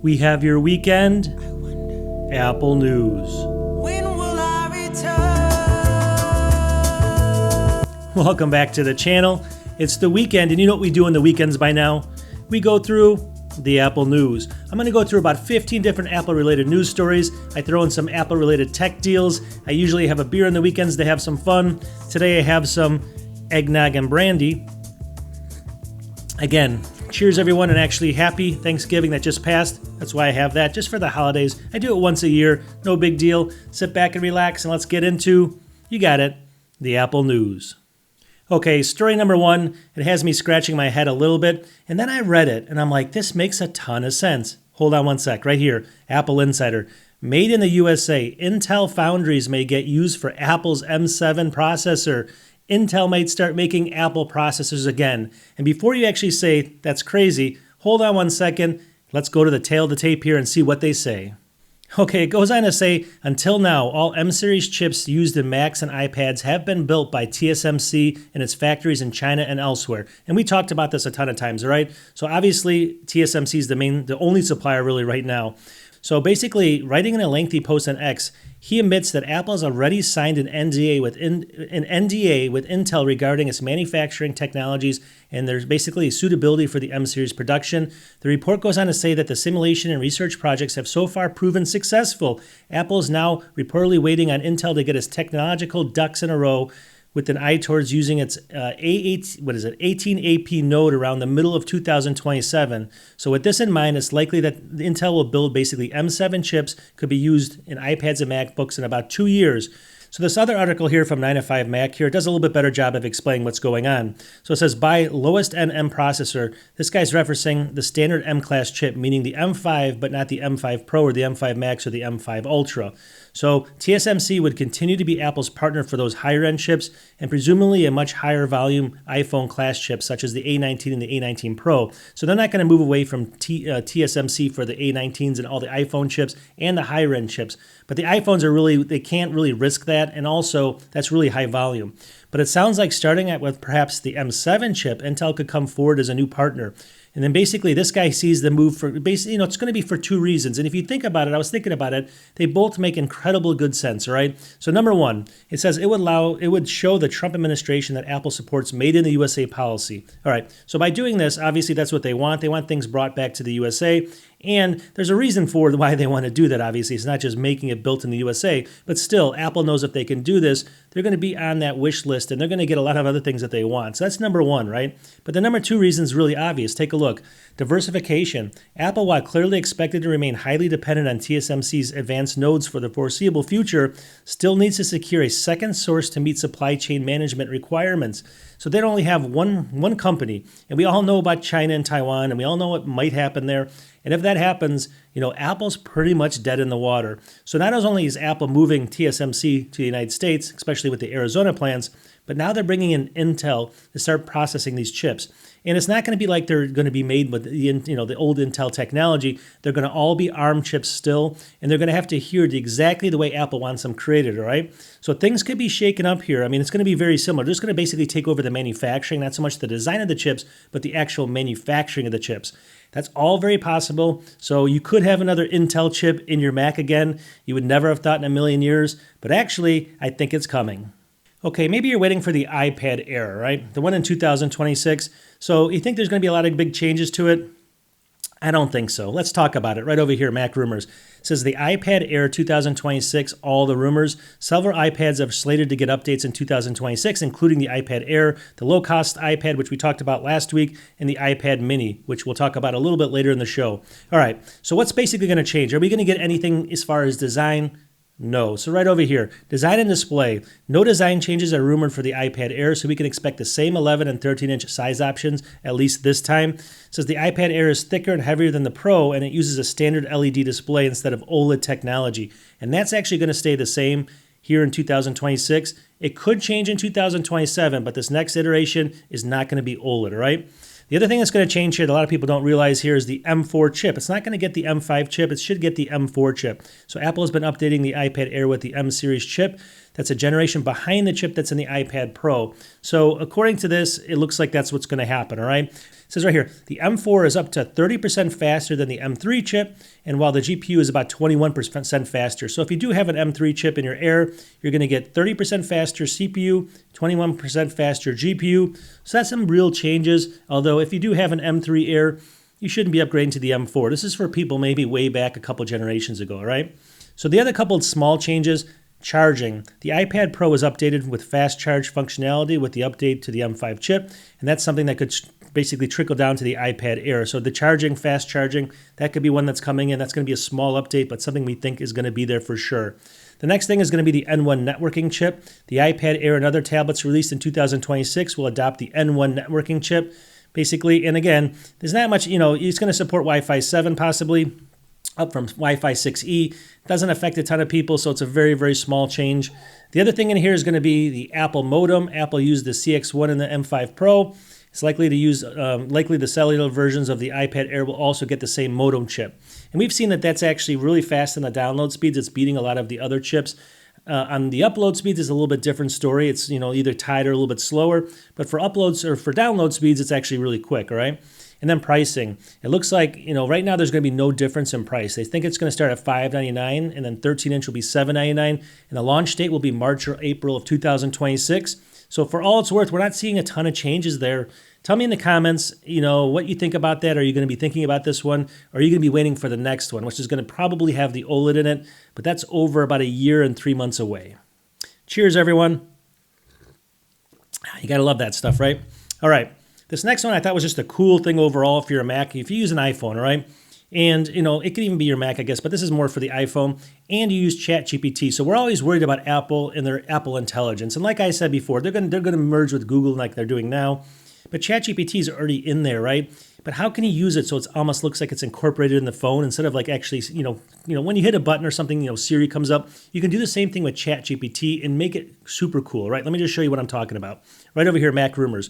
We have your weekend Apple news. When will I return? Welcome back to the channel. It's the weekend, and you know what we do on the weekends by now? We go through the Apple news. I'm going to go through about 15 different Apple-related news stories. I throw in some Apple-related tech deals. I usually have a beer on the weekends to have some fun. Today I have some eggnog and brandy. Again, cheers everyone, and actually happy Thanksgiving that just passed. That's why I have that, just for the holidays. I do it once a year, no big deal. Sit back and relax, and let's get into, you got it, the Apple news. Okay, story number one, it has me scratching my head a little bit, and then I read it, and I'm like, this makes a ton of sense. Hold on one sec, right here, Apple Insider. Made in the USA, Intel foundries may get used for Apple's M7 processor. Intel might start making Apple processors again. And before you actually say, that's crazy, hold on one second. Let's go to the tail of the tape here and see what they say. Okay, it goes on to say, until now, all M-series chips used in Macs and iPads have been built by TSMC in its factories in China and elsewhere. And we talked about this a ton of times, all right? So obviously, TSMC is the only supplier really right now. So basically, writing in a lengthy post on X, he admits that Apple has already signed an NDA with Intel regarding its manufacturing technologies, and there's basically suitability for the M-series production. The report goes on to say that the simulation and research projects have so far proven successful. Apple is now reportedly waiting on Intel to get its technological ducks in a row, with an eye towards using its 18AP node around the middle of 2027. So with this in mind, it's likely that Intel will build basically M7 chips could be used in iPads and MacBooks in about 2 years. So this other article here from 9to5Mac here does a little bit better job of explaining what's going on. So it says, by lowest end M processor, this guy's referencing the standard M-class chip, meaning the M5, but not the M5 Pro or the M5 Max or the M5 Ultra. So TSMC would continue to be Apple's partner for those higher end chips, and presumably a much higher volume iPhone class chips such as the A19 and the A19 Pro. So they're not going to move away from TSMC for the A19s and all the iPhone chips and the higher end chips. But the iPhones are really, they can't really risk that, and also that's really high volume. But it sounds like starting out with perhaps the M7 chip, Intel could come forward as a new partner. And then basically this guy sees the move for, basically, it's going to be for two reasons. And if you think about it, I was thinking about it, they both make incredible good sense, all right? So number one, it says it would show the Trump administration that Apple supports made in the USA policy. All right, so by doing this, obviously that's what they want. They want things brought back to the USA. And there's a reason for why they want to do that, obviously. It's not just making it built in the USA, but still, Apple knows if they can do this, they're going to be on that wish list, and they're going to get a lot of other things that they want. So that's number one, right? But the number two reason is really obvious. Take a look. Diversification. Apple, while clearly expected to remain highly dependent on TSMC's advanced nodes for the foreseeable future, still needs to secure a second source to meet supply chain management requirements. So they only have one company, and we all know about China and Taiwan, and we all know what might happen there. And if that happens, Apple's pretty much dead in the water. So not only is Apple moving TSMC to the United States, especially with the Arizona plants, but now they're bringing in Intel to start processing these chips. And it's not going to be like they're going to be made with the old Intel technology. They're going to all be ARM chips still, and they're going to have to adhere to exactly the way Apple wants them created, all right? So things could be shaken up here. I mean, it's going to be very similar. They're just going to basically take over the manufacturing, not so much the design of the chips, but the actual manufacturing of the chips. That's all very possible. So you could have another Intel chip in your Mac again. You would never have thought in a million years, but actually, I think it's coming. Okay, maybe you're waiting for the iPad Air, right? The one in 2026. So you think there's going to be a lot of big changes to it? I don't think so. Let's talk about it right over here, Mac Rumors. It says the iPad Air 2026, all the rumors. Several iPads have slated to get updates in 2026, including the iPad Air, the low-cost iPad, which we talked about last week, and the iPad Mini, which we'll talk about a little bit later in the show. All right, so what's basically going to change? Are we going to get anything as far as design? No. So right over here, design and display. No design changes are rumored for the iPad Air, so we can expect the same 11 and 13-inch size options, at least this time. It says the iPad Air is thicker and heavier than the Pro, and it uses a standard LED display instead of OLED technology. And that's actually going to stay the same here in 2026. It could change in 2027, but this next iteration is not going to be OLED, all right? The other thing that's going to change here that a lot of people don't realize here is the M4 chip. It's not going to get the M5 chip. It should get the M4 chip. So Apple has been updating the iPad Air with the M series chip. that's a generation behind the chip that's in the iPad Pro. So according to this, it looks like that's what's going to happen, all right? It says right here, the M4 is up to 30% faster than the M3 chip, and while the GPU is about 21% faster. So if you do have an M3 chip in your Air, you're going to get 30% faster CPU, 21% faster GPU. So that's some real changes, although if you do have an M3 Air, you shouldn't be upgrading to the M4. This is for people maybe way back a couple generations ago, all right? So the other couple of small changes, charging. The iPad Pro was updated with fast charge functionality with the update to the M5 chip, and that's something that could basically trickle down to the iPad Air. So the charging, fast charging, that could be one that's coming in. That's going to be a small update, but something we think is going to be there for sure. The next thing is going to be the N1 networking chip. The iPad Air and other tablets released in 2026 will adopt the N1 networking chip, basically. And again, there's not much, it's going to support Wi-Fi 7 possibly, up from Wi-Fi 6E. Doesn't affect a ton of people, so it's a very, very small change. The other thing in here is going to be the Apple modem. Apple used the CX1 in the M5 Pro. It's likely to use, likely the cellular versions of the iPad Air will also get the same modem chip. And we've seen that that's actually really fast in the download speeds. It's beating a lot of the other chips. On the upload speeds, it's a little bit different story. It's, either tied or a little bit slower. But for uploads or for download speeds, it's actually really quick, all right? And then pricing. It looks like, right now there's going to be no difference in price. They think it's going to start at $599, and then 13-inch will be $799, and the launch date will be March or April of 2026. So for all it's worth, we're not seeing a ton of changes there. Tell me in the comments, what you think about that. Are you going to be thinking about this one? Or are you going to be waiting for the next one, which is going to probably have the OLED in it, but that's over about a year and 3 months away. Cheers, everyone. You got to love that stuff, right? All right. This next one I thought was just a cool thing overall if you're a Mac. If you use an iPhone, all right? And, it could even be your Mac, I guess, but this is more for the iPhone. And you use ChatGPT. So we're always worried about Apple and their Apple Intelligence. And like I said before, they're going to merge with Google like they're doing now. But ChatGPT is already in there, right? But how can you use it so it almost looks like it's incorporated in the phone instead of like actually, when you hit a button or something, Siri comes up. You can do the same thing with ChatGPT and make it super cool, right? Let me just show you what I'm talking about. Right over here, Mac Rumors.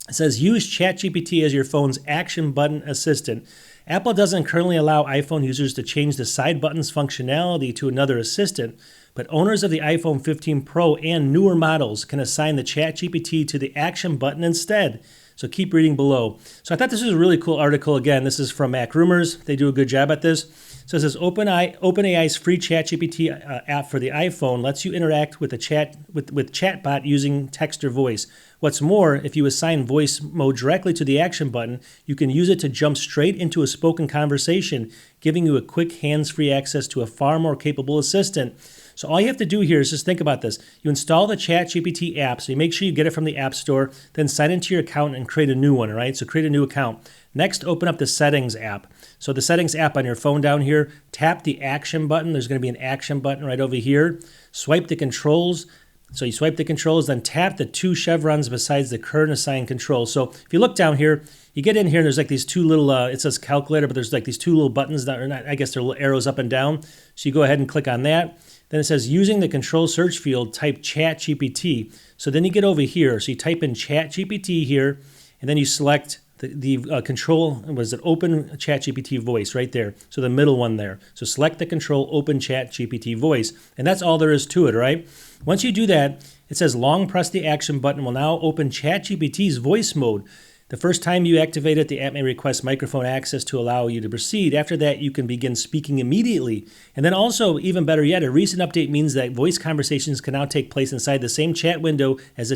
It says, use ChatGPT as your phone's action button assistant. Apple doesn't currently allow iPhone users to change the side button's functionality to another assistant, but owners of the iPhone 15 Pro and newer models can assign the ChatGPT to the action button instead. So keep reading below. So I thought this was a really cool article. Again, this is from Mac Rumors. They do a good job at this. So it says OpenAI's free ChatGPT app for the iPhone lets you interact with chatbot using text or voice. What's more, if you assign voice mode directly to the action button, you can use it to jump straight into a spoken conversation, giving you a quick hands-free access to a far more capable assistant. So all you have to do here is just think about this. You install the ChatGPT app, so you make sure you get it from the App Store, then sign into your account and create a new one, all right? So create a new account. Next, open up the Settings app. So the Settings app on your phone down here, tap the Action button. There's going to be an Action button right over here. Swipe the controls. So you swipe the controls, then tap the two chevrons besides the current assigned control. So if you look down here, you get in here and there's like these two little, it says calculator, but there's like these two little buttons that are not, I guess they're little arrows up and down. So you go ahead and click on that. Then it says using the control search field, type ChatGPT. So then you get over here. So you type in ChatGPT here, and then you select the control, was it open ChatGPT voice right there. So the middle one there. So select the control open ChatGPT voice. And that's all there is to it, right? Once you do that, it says long press the action button will now open ChatGPT's voice mode. The first time you activate it, the app may request microphone access to allow you to proceed. After that, you can begin speaking immediately. And then also, even better yet, a recent update means that voice conversations can now take place inside the same chat window as the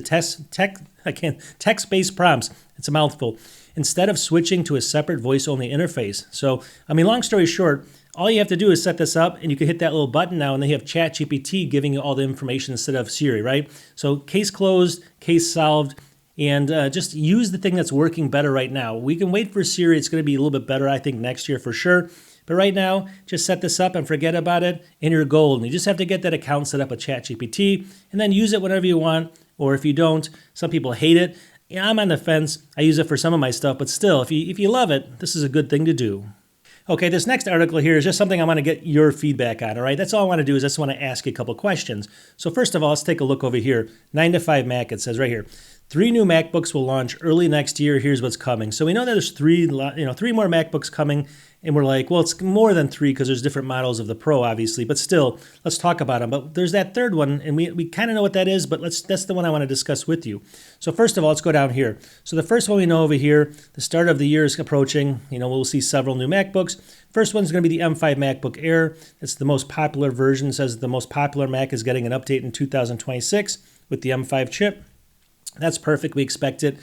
text-based prompts. It's a mouthful. Instead of switching to a separate voice-only interface. So, long story short, all you have to do is set this up, and you can hit that little button now, and they have ChatGPT giving you all the information instead of Siri, right? So case closed, case solved. And just use the thing that's working better right now. We can wait for Siri. It's going to be a little bit better, I think, next year for sure. But right now, just set this up and forget about it, and you're golden. You just have to get that account set up with ChatGPT, and then use it whenever you want. Or if you don't, some people hate it. Yeah, I'm on the fence. I use it for some of my stuff, but still, if you love it, this is a good thing to do. Okay, this next article here is just something I want to get your feedback on, all right? That's all I want to do is I just want to ask you a couple questions. So first of all, let's take a look over here. 9 to 5 Mac, it says right here. 3 new MacBooks will launch early next year. Here's what's coming. So we know that there's three more MacBooks coming, and we're like, well, it's more than 3 because there's different models of the Pro, obviously. But still, let's talk about them. But there's that third one, and we kind of know what that is, but that's the one I want to discuss with you. So first of all, let's go down here. So the first one we know over here, the start of the year is approaching. We'll see several new MacBooks. First one's going to be the M5 MacBook Air. It's the most popular version. It says the most popular Mac is getting an update in 2026 with the M5 chip. That's perfect. We expect it.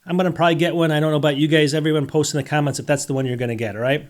I'm going to probably get one. I don't know about you guys. Everyone post in the comments if that's the one you're going to get, all right?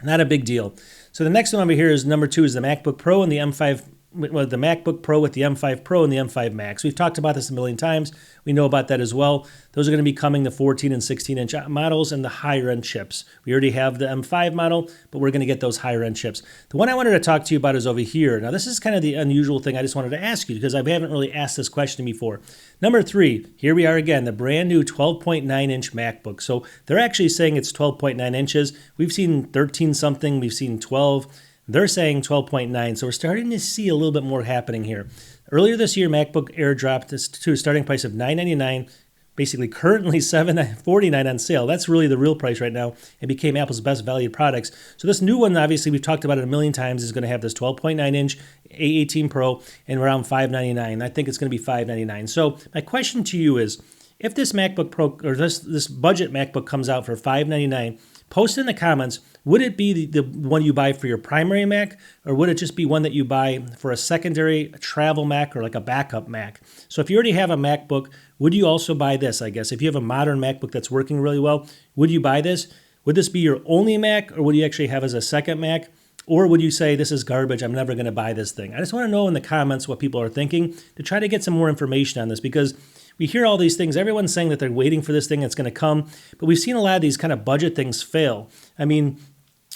Not a big deal. So the next one over here is number 2 is the MacBook Pro and the M5, the MacBook Pro with the M5 Pro and the M5 Max. We've talked about this a million times. We know about that as well. Those are going to be coming, the 14 and 16-inch models and the higher-end chips. We already have the M5 model, but we're going to get those higher-end chips. The one I wanted to talk to you about is over here. Now, this is kind of the unusual thing I just wanted to ask you because I haven't really asked this question before. Number 3, here we are again, the brand new 12.9-inch MacBook. So they're actually saying it's 12.9 inches. We've seen 13-something. We've seen 12. They're saying 12.9, so we're starting to see a little bit more happening here. Earlier this year, MacBook Air dropped to a starting price of $999, basically currently $749 on sale. That's really the real price right now. It became Apple's best valued products. So this new one, obviously, we've talked about it a million times, is going to have this 12.9-inch A18 Pro and around $599. I think it's going to be $599. So my question to you is, if this MacBook Pro or this budget MacBook comes out for $599, post in the comments, would it be the one you buy for your primary Mac, or would it just be one that you buy for a secondary travel Mac or like a backup Mac? So if you already have a MacBook, would you also buy this, I guess? If you have a modern MacBook that's working really well, would you buy this? Would this be your only Mac, or would you actually have as a second Mac? Or would you say, this is garbage, I'm never going to buy this thing? I just want to know in the comments what people are thinking to try to get some more information on this, because we hear all these things. Everyone's saying that they're waiting for this thing that's going to come, but we've seen a lot of these kind of budget things fail. I mean,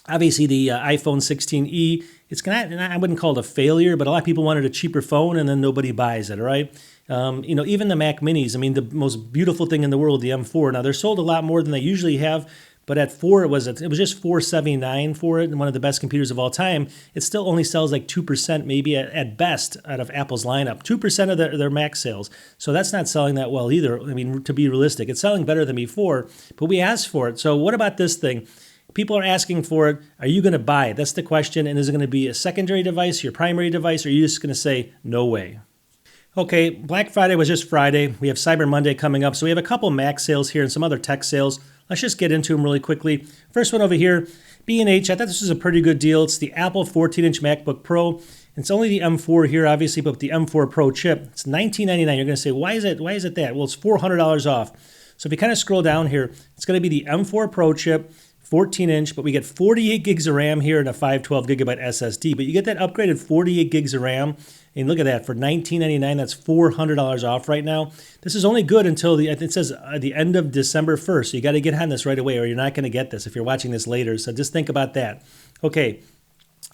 obviously the iPhone 16e, I wouldn't call it a failure, but a lot of people wanted a cheaper phone and then nobody buys it, all right? Even the Mac Minis, I mean, the most beautiful thing in the world, the M4. Now, they're sold a lot more than they usually have, but at 4, it was just $479 for it, and one of the best computers of all time. It still only sells like 2%, maybe at best, out of Apple's lineup. 2% of their Mac sales. So that's not selling that well either. I mean, to be realistic, it's selling better than before, but we asked for it. So what about this thing? People are asking for it. Are you going to buy it? That's the question. And is it going to be a secondary device, your primary device, or are you just going to say, no way? Okay, Black Friday was just Friday. We have Cyber Monday coming up. So we have a couple Mac sales here and some other tech sales. Let's just get into them really quickly. First one over here, B&H. I thought this was a pretty good deal. It's the Apple 14-inch MacBook Pro. It's only the M4 here, obviously, but with the M4 Pro chip, it's $19.99. You're going to say, why is it that? Well, it's $400 off. So if you kind of scroll down here, it's going to be the M4 Pro chip, 14-inch, but we get 48 gigs of RAM here and a 512 gigabyte SSD. But you get that upgraded 48 gigs of RAM. And look at that, for $19.99, that's $400 off right now. This is only good until it says the end of December 1st. So you got to get on this right away, or you're not going to get this if you're watching this later. So just think about that. Okay,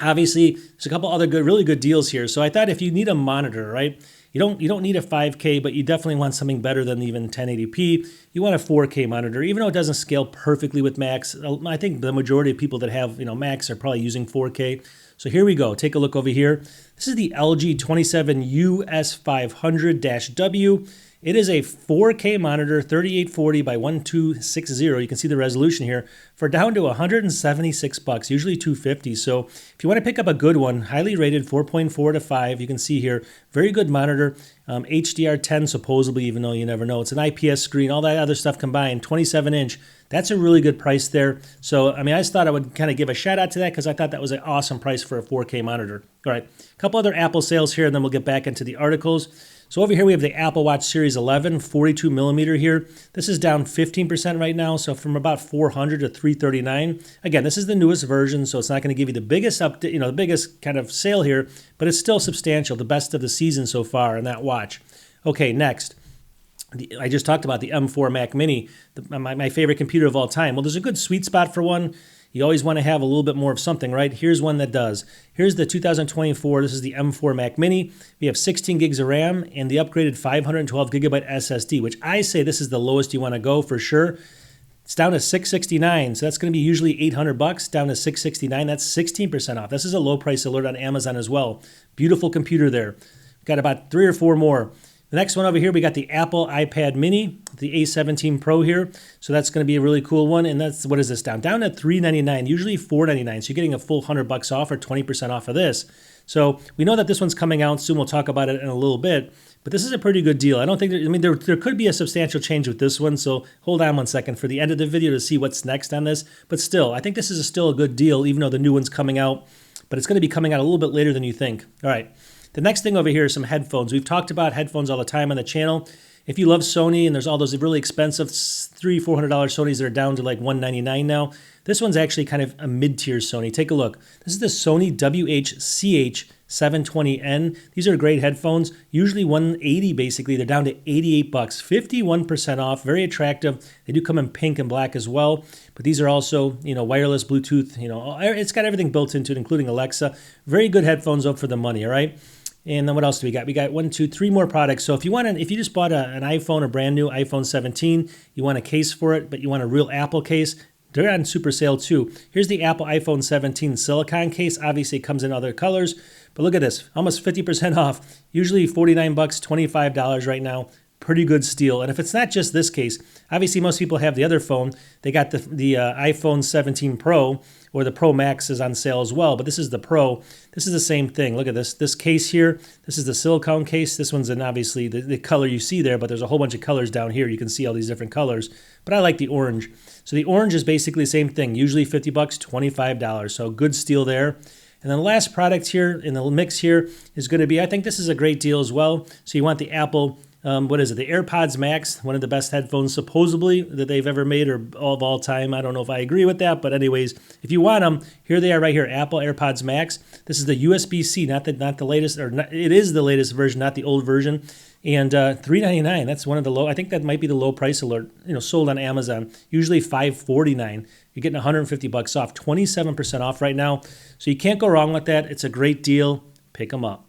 obviously, there's a couple other really good deals here. So I thought if you need a monitor, right? You don't need a 5K, but you definitely want something better than even 1080p. You want a 4K monitor, even though it doesn't scale perfectly with Macs. I think the majority of people that have Macs are probably using 4K. So here we go. Take a look over here. This is the LG 27US500-W. It is a 4K monitor, 3840 by 1260. You can see the resolution here for down to $176, usually $250. So if you want to pick up a good one, highly rated 4.4 to 5, you can see here, very good monitor, HDR10 supposedly, even though you never know. It's an IPS screen, all that other stuff combined, 27-inch. That's a really good price there. So, I mean, I just thought I would kind of give a shout out to that because I thought that was an awesome price for a 4K monitor. All right, a couple other Apple sales here, and then we'll get back into the articles. So over here we have the Apple Watch Series 11, 42 millimeter here. This is down 15% right now, so from about $400 to $339. Again, this is the newest version, so it's not going to give you the biggest update, the biggest kind of sale here, but it's still substantial, the best of the season so far in that watch. Okay, next. I just talked about the M4 Mac Mini, my favorite computer of all time. Well, there's a good sweet spot for one. You always want to have a little bit more of something, right? Here's one that does. Here's the 2024. This is the M4 Mac Mini. We have 16 gigs of RAM and the upgraded 512 gigabyte SSD, which I say this is the lowest you want to go for sure. It's down to $669, so that's going to be usually $800, down to $669. That's 16% off. This is a low price alert on Amazon as well. Beautiful computer there. Got about 3 or 4 more. The next one over here, we got the Apple iPad mini, the A17 Pro here. So that's going to be a really cool one. And that's, what is this down? Down at $399, usually $499. So you're getting a full $100 off or 20% off of this. So we know that this one's coming out soon. We'll talk about it in a little bit. But this is a pretty good deal. I don't think, there could be a substantial change with this one. So hold on one second for the end of the video to see what's next on this. But still, I think this is still a good deal, even though the new one's coming out. But it's going to be coming out a little bit later than you think. All right. The next thing over here is some headphones. We've talked about headphones all the time on the channel. If you love Sony, and there's all those really expensive $300-$400 Sonys that are down to like $199 now, this one's actually kind of a mid-tier Sony. Take a look. This is the Sony WH-CH720N. These are great headphones. Usually $180 basically. They're down to $88, 51% off. Very attractive. They do come in pink and black as well. But these are also, wireless, Bluetooth. It's got everything built into it, including Alexa. Very good headphones up for the money. All right. And then what else do we got? We got 1, 2, 3 more products. So if you just bought an iPhone, a brand new iPhone 17, you want a case for it, but you want a real Apple case, they're on super sale too. Here's the Apple iPhone 17 silicone case. Obviously it comes in other colors, but look at this, almost 50% off. Usually $49, $25 right now. Pretty good steal. And if it's not just this case, obviously most people have the other phone. They got the iPhone 17 Pro, or the Pro Max is on sale as well, but this is the Pro. This is the same thing. Look at this case here. This is the silicone case. This one's in obviously the color you see there, but there's a whole bunch of colors down here. You can see all these different colors, but I like the orange. So the orange is basically the same thing, usually $50, $25. So good steal there. And then the last product here in the mix here is going to be, I think this is a great deal as well. So you want the Apple, what is it? The AirPods Max, one of the best headphones supposedly that they've ever made, or of all time. I don't know if I agree with that, but anyways, if you want them, here they are right here, Apple AirPods Max. This is the USB-C, not the latest, or not, it is the latest version, not the old version. And $399, that's one of the low, I think that might be the low price alert, sold on Amazon. Usually $549. You're getting $150 off, 27% off right now. So you can't go wrong with that. It's a great deal. Pick them up.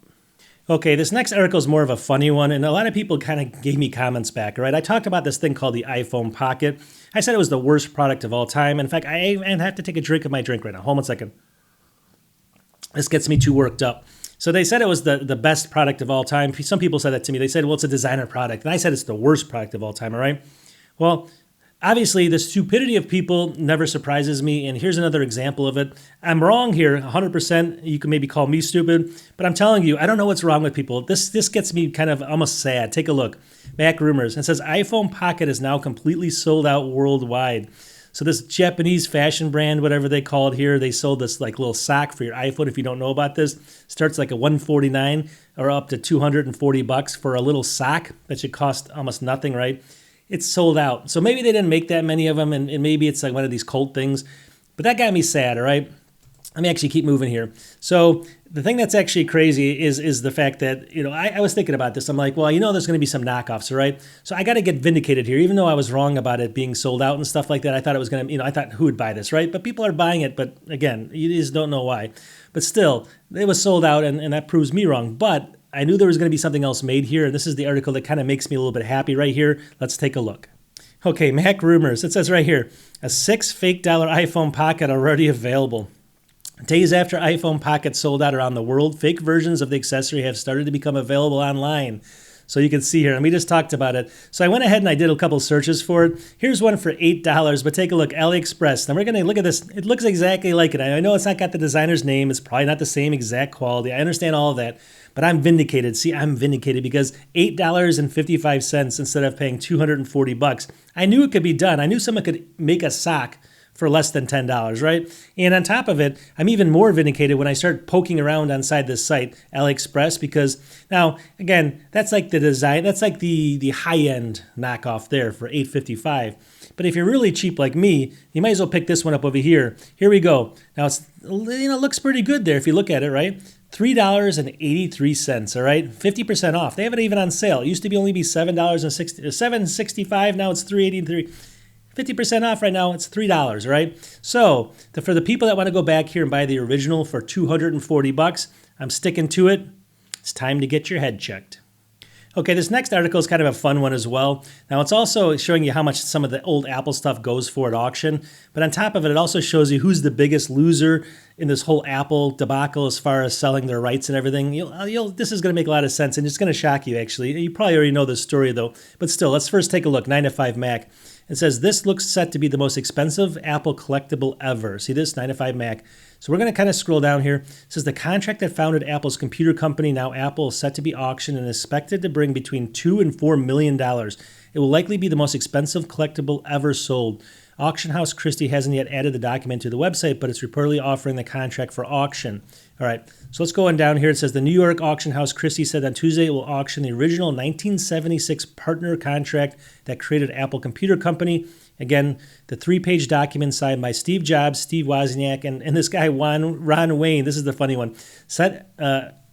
Okay, this next article is more of a funny one, and a lot of people kind of gave me comments back, right? I talked about this thing called the iPhone Pocket. I said it was the worst product of all time. In fact, I have to take a drink of my drink right now. Hold on a second. This gets me too worked up. So they said it was the best product of all time. Some people said that to me. They said, well, it's a designer product. And I said it's the worst product of all time, all right? Well, obviously, the stupidity of people never surprises me, and here's another example of it. I'm wrong here, 100%. You can maybe call me stupid, but I'm telling you, I don't know what's wrong with people. This gets me kind of almost sad. Take a look. Mac Rumors. It says iPhone Pocket is now completely sold out worldwide. So this Japanese fashion brand, whatever they call it here, they sold this like little sock for your iPhone. If you don't know about this, starts like a $149 or up to $240 for a little sock that should cost almost nothing, right? It's sold out. So maybe they didn't make that many of them, and maybe it's like one of these cult things. But that got me sad, all right? Let me actually keep moving here. So the thing that's actually crazy is the fact that, I was thinking about this. I'm like, well, there's going to be some knockoffs, all right? So I got to get vindicated here. Even though I was wrong about it being sold out and stuff like that, I thought it was going to, I thought who would buy this, right? But people are buying it. But again, you just don't know why. But still, it was sold out, and that proves me wrong. But I knew there was going to be something else made here, and this is the article that kind of makes me a little bit happy right here. Let's take a look. Okay, Mac Rumors. It says right here, a 6 fake dollar iPhone Pocket already available. Days after iPhone Pocket sold out around the world, fake versions of the accessory have started to become available online. So you can see here, and we just talked about it. So I went ahead and I did a couple searches for it. Here's one for $8, but take a look, AliExpress. Now we're gonna look at this. It looks exactly like it. I know it's not got the designer's name. It's probably not the same exact quality. I understand all of that, but I'm vindicated. See, I'm vindicated because $8.55 instead of paying $240. I knew it could be done. I knew someone could make a sock for less than $10, right? And on top of it, I'm even more vindicated when I start poking around inside this site, AliExpress, because now, again, that's like the design, that's like the high-end knockoff there for $8.55. But if you're really cheap like me, you might as well pick this one up over here. Here we go. Now, it's, it looks pretty good there if you look at it, right? $3.83, all right? 50% off. They have it even on sale. It used to only be $7.65. Now it's $3.83. 50% off right now, it's $3, right? So for the people that want to go back here and buy the original for $240, I'm sticking to it. It's time to get your head checked. Okay, this next article is kind of a fun one as well. Now, it's also showing you how much some of the old Apple stuff goes for at auction. But on top of it, it also shows you who's the biggest loser in this whole Apple debacle as far as selling their rights and everything. This is going to make a lot of sense, and it's going to shock you, actually. You probably already know this story, though. But still, let's first take a look. 9 to 5 Mac. It says, this looks set to be the most expensive Apple collectible ever. See this? 9 to 5 Mac. So we're going to kind of scroll down here. It says the contract that founded Apple's computer company, now Apple, is set to be auctioned and expected to bring between $2 and $4 million. It will likely be the most expensive collectible ever sold. Auction House Christie hasn't yet added the document to the website, but it's reportedly offering the contract for auction. All right, so let's go on down here. It says the New York Auction House Christie said on Tuesday it will auction the original 1976 partner contract that created Apple Computer Company. Again, the 3-page document signed by Steve Jobs, Steve Wozniak, and this guy, Ron Wayne. This is the funny one. Set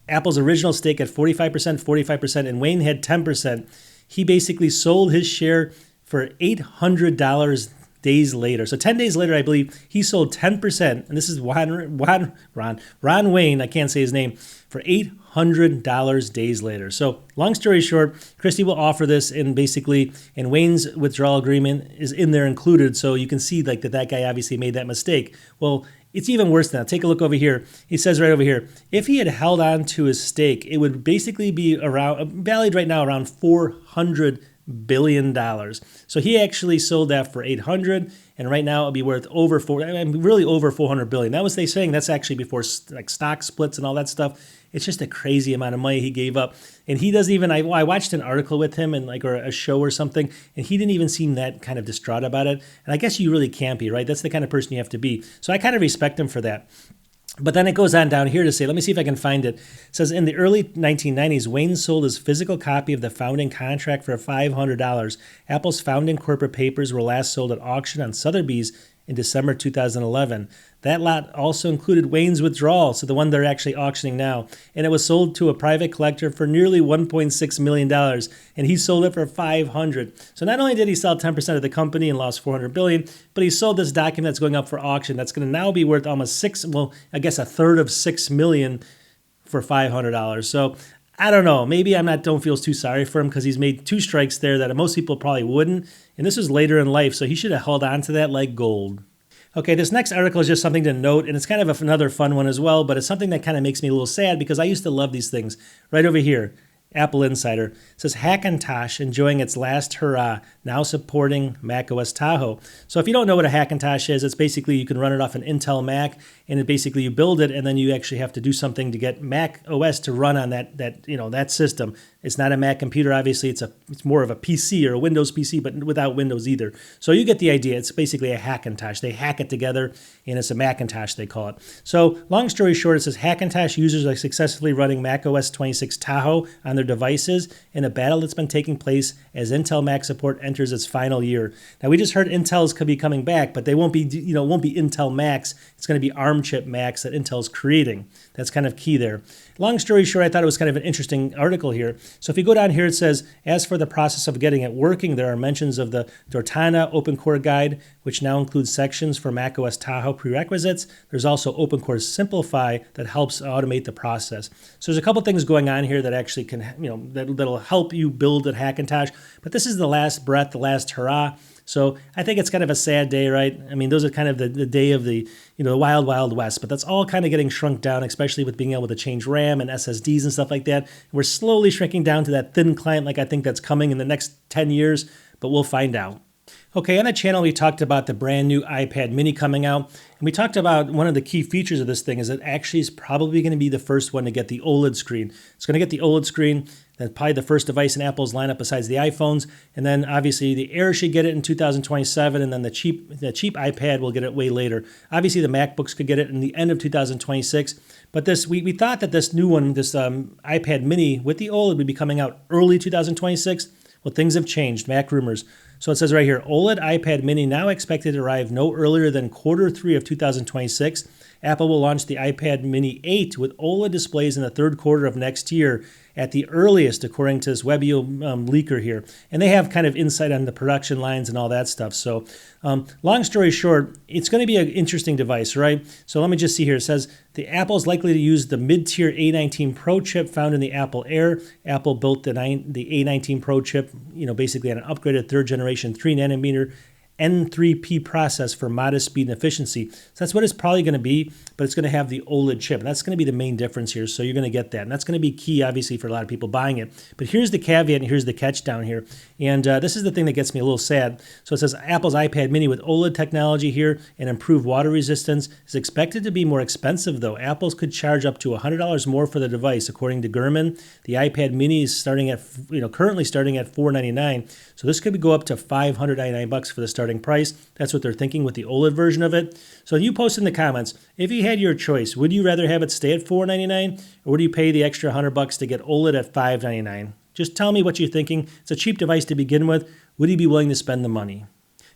Apple's original stake at 45%, and Wayne had 10%. He basically sold his share for $800 days later. So 10 days later, I believe, he sold 10%, and this is Ron Wayne, I can't say his name, for $800 days later. So long story short, Christie will offer this, and Wayne's withdrawal agreement is in there included, so you can see like that guy obviously made that mistake. Well, it's even worse than that. Take a look over here. He says right over here, if he had held on to his stake, it would basically be valued right now around $400 billion. So he actually sold that for 800, and right now it'll be worth over over 400 billion. That was they saying that's actually before like stock splits and all that stuff. It's just a crazy amount of money he gave up, and he doesn't even. I watched an article with him and or a show or something, and he didn't even seem that kind of distraught about it. And I guess you really can't be, right? That's the kind of person you have to be. So I kind of respect him for that. But then it goes on down here to say, let me see if I can find it. It says, in the early 1990s, Wayne sold his physical copy of the founding contract for $500. Apple's founding corporate papers were last sold at auction on Sotheby's in December 2011. That lot also included Wayne's withdrawal, so the one they're actually auctioning now, and it was sold to a private collector for nearly $1.6 million, and he sold it for $500. So not only did he sell 10% of the company and lost $400 billion, but he sold this document that's going up for auction that's going to now be worth almost a third of $6 million for $500. So I don't know. Maybe don't feel too sorry for him because he's made 2 strikes there that most people probably wouldn't. And this was later in life, so he should have held on to that like gold. Okay, this next article is just something to note, and it's kind of another fun one as well, but it's something that kind of makes me a little sad because I used to love these things. Right over here, Apple Insider. It says Hackintosh enjoying its last hurrah, now supporting macOS Tahoe. So if you don't know what a Hackintosh is, it's basically you can run it off an Intel Mac, and basically you build it, and then you actually have to do something to get Mac OS to run on that system. It's not a Mac computer, obviously. It's more of a PC or a Windows PC, but without Windows either. So you get the idea. It's basically a Hackintosh. They hack it together, and it's a Macintosh, they call it. So long story short, it says Hackintosh users are successfully running macOS 26 Tahoe on their devices in a battle that's been taking place as Intel Mac support enters its final year. Now we just heard Intel's could be coming back, but they won't be Intel Macs. It's going to be ARM chip Macs that Intel's creating. That's kind of key there. Long story short, I thought it was kind of an interesting article here. So if you go down here, it says, as for the process of getting it working, there are mentions of the Cortana Open Core Guide, which now includes sections for macOS Tahoe prerequisites. There's also Open Core Simplify that helps automate the process. So there's a couple things going on here that actually can, that'll help you build at Hackintosh. But this is the last breath, the last hurrah. So I think it's kind of a sad day, right? I mean, those are kind of the day of the wild, wild west, but that's all kind of getting shrunk down, especially with being able to change RAM and SSDs and stuff like that. We're slowly shrinking down to that thin client like I think that's coming in the next 10 years, but we'll find out. Okay, on the channel, we talked about the brand new iPad mini coming out, and we talked about one of the key features of this thing is it actually is probably going to be the first one to get the OLED screen. It's going to get the OLED screen. That's probably the first device in Apple's lineup besides the iPhones, and then obviously the Air should get it in 2027, and then the cheap iPad will get it way later. Obviously, the MacBooks could get it in the end of 2026, but we thought that this new one, this iPad mini with the OLED would be coming out early 2026. Well, things have changed. Mac rumors. So it says right here, OLED iPad mini now expected to arrive no earlier than Q3 of 2026. Apple will launch the iPad Mini 8 with OLED displays in the third quarter of next year at the earliest, according to this Webio leaker here. And they have kind of insight on the production lines and all that stuff. So long story short, it's going to be an interesting device, right? So let me just see here. It says the Apple is likely to use the mid-tier A19 Pro chip found in the Apple Air. Apple built the A19 Pro chip, basically on an upgraded third generation 3 nanometer N3P process for modest speed and efficiency. So that's what it's probably going to be, but it's going to have the OLED chip. And that's going to be the main difference here. So you're going to get that. And that's going to be key, obviously, for a lot of people buying it. But here's the caveat and here's the catch down here. And this is the thing that gets me a little sad. So it says Apple's iPad mini with OLED technology here and improved water resistance is expected to be more expensive, though. Apple's could charge up to $100 more for the device, according to Gurman. The iPad mini is currently starting at $499. So this could go up to $599 for the starting price. That's what they're thinking with the OLED version of it. So you post in the comments, if you had your choice, would you rather have it stay at $499 or would you pay the extra $100 to get OLED at $599? Just tell me what you're thinking. It's a cheap device to begin with. Would you be willing to spend the money?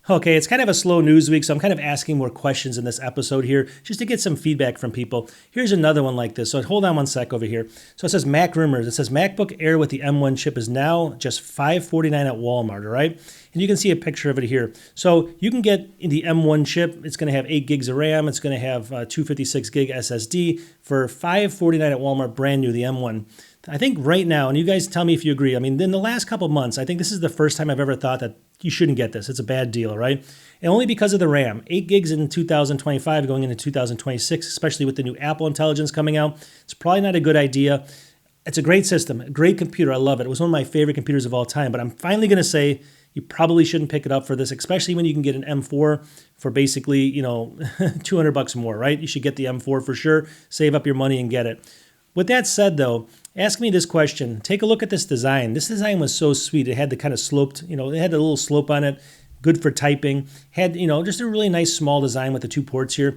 Okay, it's kind of a slow news week, so I'm kind of asking more questions in this episode here just to get some feedback from people. Here's another one like this. So hold on one sec over here. So it says Mac Rumors. It says MacBook Air with the M1 chip is now just $549 at Walmart, all right? And you can see a picture of it here. So you can get the M1 chip. It's going to have 8 gigs of RAM. It's going to have 256 gig SSD for $549 at Walmart, brand new, the M1. I think right now, and you guys tell me if you agree, in the last couple of months, I think this is the first time I've ever thought that you shouldn't get this. It's a bad deal, right? And only because of the RAM. 8 gigs in 2025 going into 2026, especially with the new Apple Intelligence coming out. It's probably not a good idea. It's a great system, a great computer. I love it. It was one of my favorite computers of all time, but I'm finally going to say you probably shouldn't pick it up for this, especially when you can get an M4 for basically, $200 more, right? You should get the M4 for sure. Save up your money and get it. With that said, though, ask me this question. Take a look at this design. This design was so sweet. It had the kind of sloped, it had a little slope on it, good for typing. Had, just a really nice small design with the 2 ports here.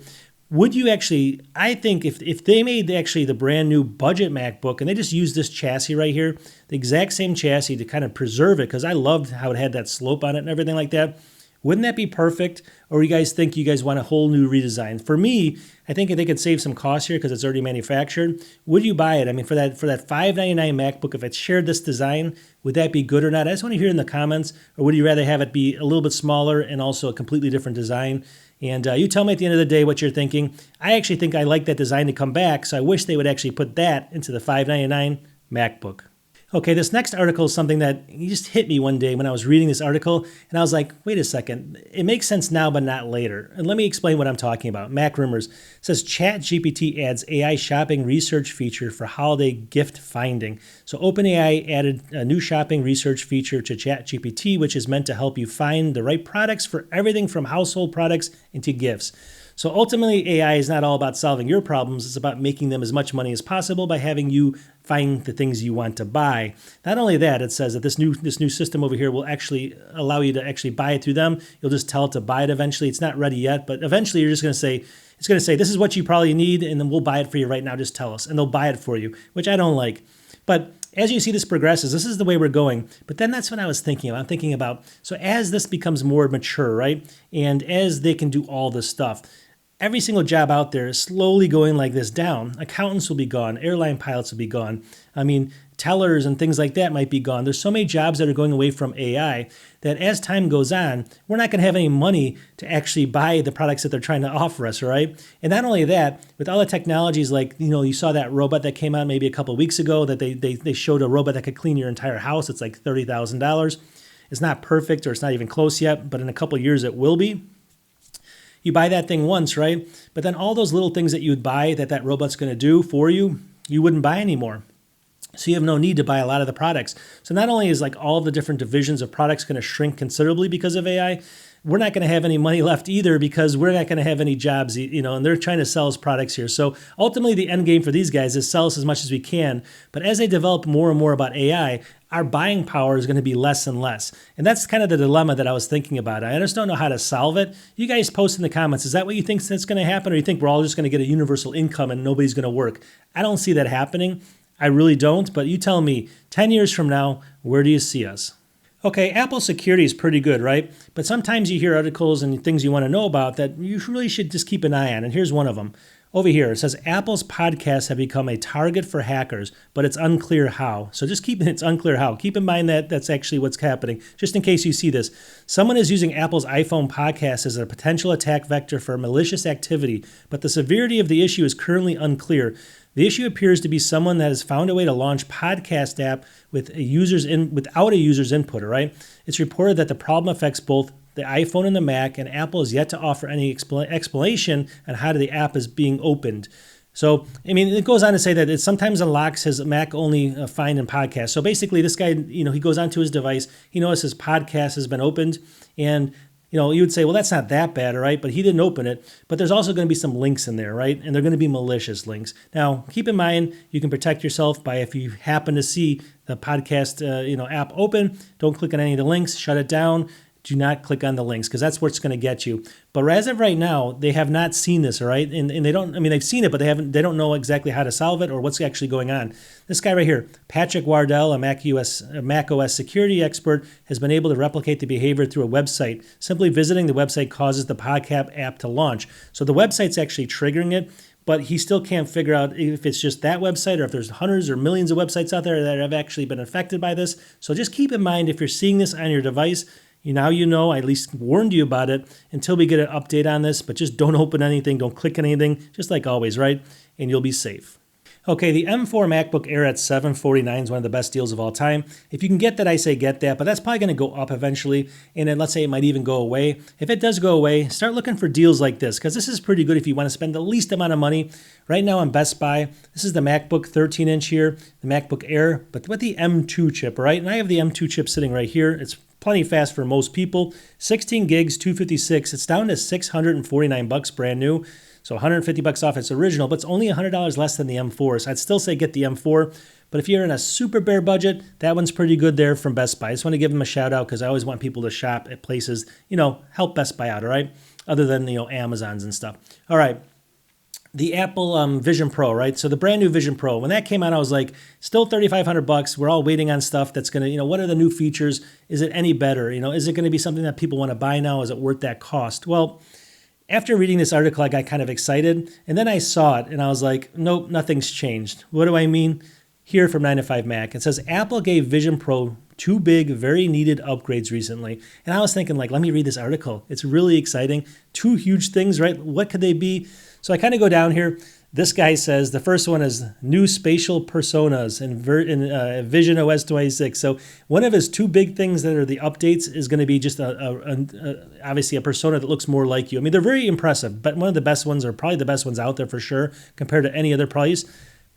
Would you actually, I think if they made the brand new budget MacBook and they just used this chassis right here, the exact same chassis to kind of preserve it, because I loved how it had that slope on it and everything like that, wouldn't that be perfect? Or you guys think you guys want a whole new redesign? For me, I think if they could save some costs here because it's already manufactured, would you buy it? For that $599 MacBook, if it shared this design, would that be good or not? I just want to hear in the comments. Or would you rather have it be a little bit smaller and also a completely different design? And you tell me at the end of the day what you're thinking. I actually think I like that design to come back, so I wish they would actually put that into the $599 MacBook. Okay, this next article is something that just hit me one day when I was reading this article, and I was like, wait a second, it makes sense now but not later. And let me explain what I'm talking about. Mac Rumors says ChatGPT adds AI shopping research feature for holiday gift finding. So OpenAI added a new shopping research feature to ChatGPT, which is meant to help you find the right products for everything from household products into gifts. So ultimately, AI is not all about solving your problems. It's about making them as much money as possible by having you find the things you want to buy. Not only that, it says that this new system over here will actually allow you to actually buy it through them. You'll just tell it to buy it eventually. It's not ready yet, but eventually you're just going to say, it's going to say, this is what you probably need, and then we'll buy it for you right now. Just tell us. And they'll buy it for you, which I don't like. But as you see this progresses, this is the way we're going. But then that's what I was thinking about. I'm thinking about, so as this becomes more mature, right? And as they can do all this stuff, every single job out there is slowly going like this down. Accountants will be gone. Airline pilots will be gone. Tellers and things like that might be gone. There's so many jobs that are going away from AI that as time goes on, we're not going to have any money to actually buy the products that they're trying to offer us, right? And not only that, with all the technologies like, you saw that robot that came out maybe a couple of weeks ago that they showed a robot that could clean your entire house. It's like $30,000. It's not perfect or it's not even close yet, but in a couple of years it will be. You buy that thing once, right? But then all those little things that you would buy that robot's going to do for you, you wouldn't buy anymore. So you have no need to buy a lot of the products. So not only is like all the different divisions of products going to shrink considerably because of AI, we're not going to have any money left either because we're not going to have any jobs, and they're trying to sell us products here. So ultimately the end game for these guys is sell us as much as we can. But as they develop more and more about AI, our buying power is going to be less and less. And that's kind of the dilemma that I was thinking about. I just don't know how to solve it. You guys post in the comments, is that what you think that's going to happen? Or you think we're all just going to get a universal income and nobody's going to work? I don't see that happening. I really don't. But you tell me, 10 years from now, where do you see us? Okay, Apple security is pretty good, right? But sometimes you hear articles and things you want to know about that you really should just keep an eye on. And here's one of them. Over here, it says Apple's podcasts have become a target for hackers, but it's unclear how. So just it's unclear how. Keep in mind that that's actually what's happening. Just in case you see this, someone is using Apple's iPhone podcast as a potential attack vector for malicious activity, but the severity of the issue is currently unclear. The issue appears to be someone that has found a way to launch podcast app with without a user's input, all right? It's reported that the problem affects both the iPhone and the Mac, and Apple is yet to offer any explanation on how the app is being opened. So, I mean, it goes on to say that it sometimes unlocks his Mac only find and podcast. So basically, this guy, he goes onto his device, he notices his podcast has been opened, and you would say, well, that's not that bad, all right? But he didn't open it. But there's also going to be some links in there, right? And they're going to be malicious links. Now, keep in mind, you can protect yourself by if you happen to see the podcast, app open, don't click on any of the links, shut it down. Do not click on the links because that's what's going to get you. But as of right now, they have not seen this, all right? And they don't, they've seen it, but they don't know exactly how to solve it or what's actually going on. This guy right here, Patrick Wardell, a Mac OS security expert, has been able to replicate the behavior through a website. Simply visiting the website causes the podcast app to launch. So the website's actually triggering it, but he still can't figure out if it's just that website or if there's hundreds or millions of websites out there that have actually been affected by this. So just keep in mind, if you're seeing this on your device, now I at least warned you about it until we get an update on this, but just don't open anything, don't click on anything, just like always, right? And you'll be safe. Okay, the M4 MacBook Air at $749 is one of the best deals of all time. If you can get that, I say get that, but that's probably going to go up eventually, and then let's say it might even go away. If it does go away, start looking for deals like this, because this is pretty good if you want to spend the least amount of money. Right now on Best Buy, this is the MacBook 13-inch here, the MacBook Air, but with the M2 chip, right? And I have the M2 chip sitting right here. It's plenty fast for most people. 16 gigs, 256. It's down to $649 brand new. So $150 off its original, but it's only $100 less than the M4. So I'd still say get the M4. But if you're in a super bare budget, that one's pretty good there from Best Buy. I just want to give them a shout out because I always want people to shop at places, help Best Buy out, all right? Other than, Amazons and stuff. All right. The Apple Vision Pro, right? So the brand new Vision Pro, when that came out, I was like, still $3,500. We're all waiting on stuff that's going to, what are the new features? Is it any better? Is it going to be something that people want to buy now? Is it worth that cost? Well, after reading this article, I got kind of excited. And then I saw it and I was like, nope, nothing's changed. What do I mean? Here from 9 to 5 Mac, it says Apple gave Vision Pro 2 big, very needed upgrades recently. And I was thinking, let me read this article. It's really exciting. 2 huge things, right? What could they be? So I kind of go down here. This guy says the first one is new spatial personas in Vision OS 26. So one of his 2 big things that are the updates is going to be just obviously a persona that looks more like you. They're very impressive, but one of the best ones, or probably the best ones out there for sure, compared to any other price.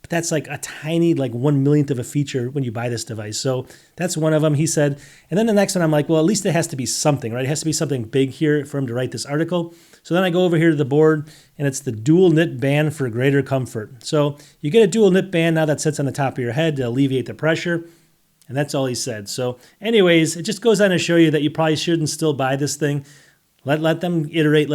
But that's like a tiny, 1/millionth of a feature when you buy this device. So that's one of them, he said. And then the next one, I'm like, well, at least it has to be something, right? It has to be something big here for him to write this article. So then I go over here to the board, and it's the dual knit band for greater comfort. So you get a dual knit band now that sits on the top of your head to alleviate the pressure. And that's all he said. So anyways, it just goes on to show you that you probably shouldn't still buy this thing. Let them iterate.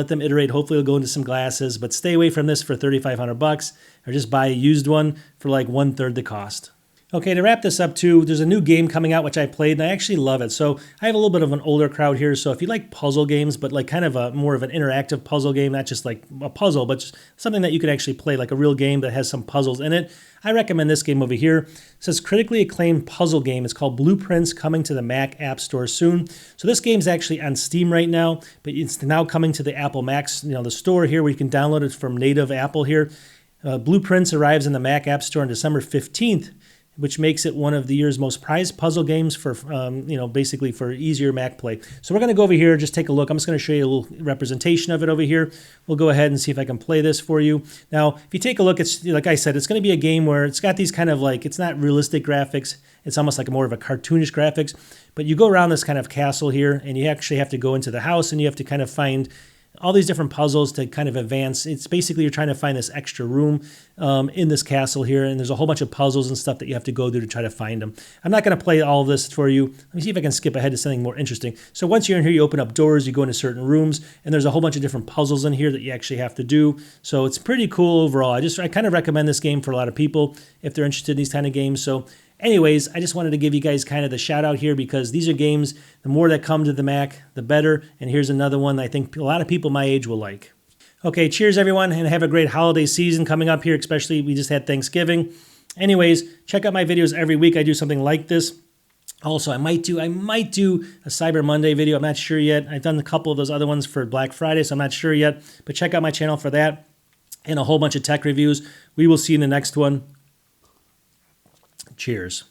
Hopefully it'll go into some glasses, but stay away from this for $3,500 or just buy a used one for 1/3 the cost. Okay, to wrap this up too, there's a new game coming out which I played and I actually love it. So I have a little bit of an older crowd here. So if you like puzzle games, but kind of a more of an interactive puzzle game, not just like a puzzle, but just something that you could actually play like a real game that has some puzzles in it, I recommend this game over here. It says critically acclaimed puzzle game. It's called Blueprints, coming to the Mac App Store soon. So this game's actually on Steam right now, but it's now coming to the Apple Macs, the store here where you can download it from native Apple here. Blueprints arrives in the Mac App Store on December 15th. Which makes it one of the year's most prized puzzle games for, basically for easier Mac play. So we're going to go over here, just take a look. I'm just going to show you a little representation of it over here. We'll go ahead and see if I can play this for you. Now, if you take a look, it's like I said, it's going to be a game where it's got these kind of it's not realistic graphics. It's almost like more of a cartoonish graphics. But you go around this kind of castle here, and you actually have to go into the house, and you have to kind of find all these different puzzles to kind of advance. It's basically you're trying to find this extra room in this castle here, and there's a whole bunch of puzzles and stuff that you have to go through to try to find them. I'm not going to play all of this for you. Let me see if I can skip ahead to something more interesting. So once you're in here, you open up doors, you go into certain rooms, and there's a whole bunch of different puzzles in here that you actually have to do. So it's pretty cool overall. I kind of recommend this game for a lot of people if they're interested in these kind of games. So anyways, I just wanted to give you guys kind of the shout out here because these are games, the more that come to the Mac, the better. And here's another one I think a lot of people my age will like. Okay, cheers everyone, and have a great holiday season coming up here, especially we just had Thanksgiving. Anyways, check out my videos every week. I do something like this. Also, I might do a Cyber Monday video. I'm not sure yet. I've done a couple of those other ones for Black Friday, so I'm not sure yet. But check out my channel for that and a whole bunch of tech reviews. We will see you in the next one. Cheers.